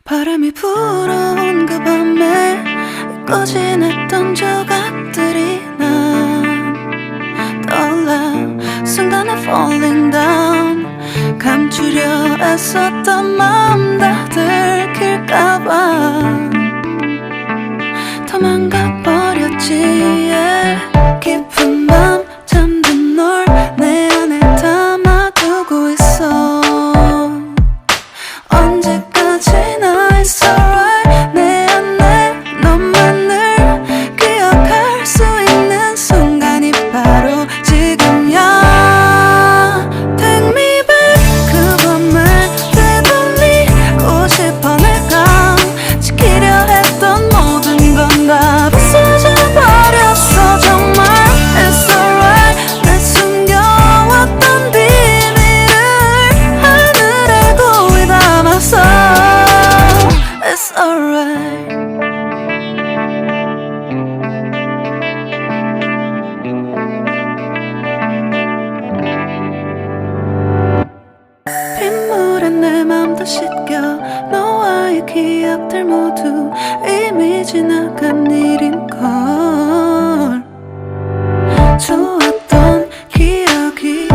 바람이 불어온 그 밤에 꺼진 했던 조각들이 난 떠올라. 순간에 falling down. 감추려 애썼던 마음 다 들킬까봐 도망가버렸지. yeah. 깊은 밤 잠든 널 내 안에 담아두고 있어. 언제까지나 it's alright. 내 안에 너만을 기억할 수 있는 순간이 바로 지금이야. Take me back. 그 밤을 되돌리고 싶어. 내가 지키려 했던 모든 건 다 부서져 버렸어. 정말 it's alright. 내 숨겨왔던 비밀을 하늘에 고이 담아서 it's alright. 빗물에 내 맘도 씻겨. 너와의 기억들 모두 이미 지나간 일인걸. 좋았던 기억이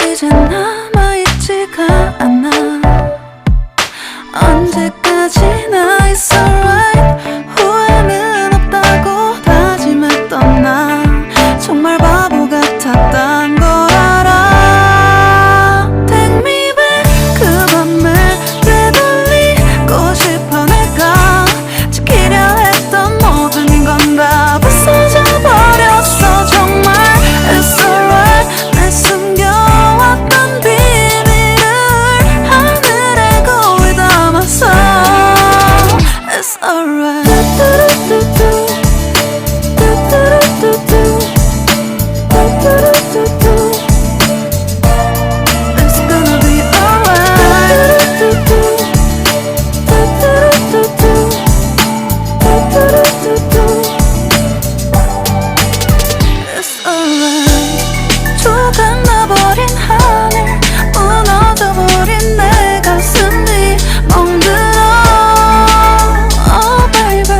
이제 남아있지가 않아. 언제까지나 it's alright. 후회는 없다고 다짐했던 나 정말 바보 같았단 걸 알아. Take me back. 그 밤을 되돌리고 싶어. 내가 지키려 했던 모든 건 다 부서져 버렸어. 정말 it's alright. 내 숨겨왔던 비밀을 하늘에 고이 담아서 it's alright. It's gonna be alright. It's alright. 조각나버린 하늘, 무너져버린 내 가슴이 멍들어. Oh baby,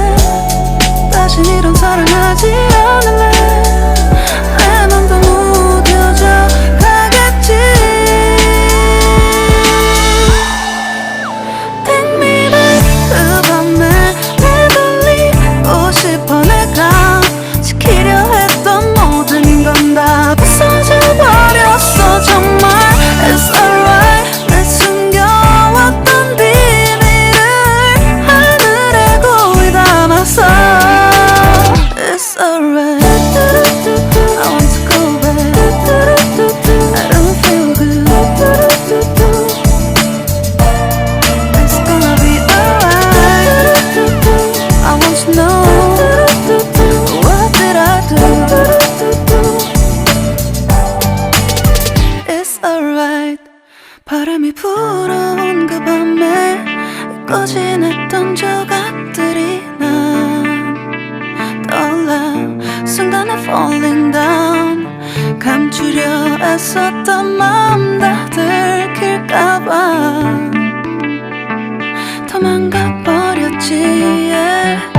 다신 이런 사랑하지 않을래. 내 맘도 무뎌져 가겠지. Take me back. 그 밤에 되돌리고 싶어. 내가 지키려 했던 모든 건 다 부서져 버렸어. 정말 it's alright. 내 숨겨왔던 비밀을 하늘에 고이 담아서 it's alright. I want to go back. I don't feel good. It's gonna be alright. I want to know what did I do. It's alright. 바람이 불어온 그 밤에 꺼진 했던 조각들이 난 떠올라. 순간에 falling down. 감추려 애썼던 마음 다 들킬까봐 도망가버렸지. yeah.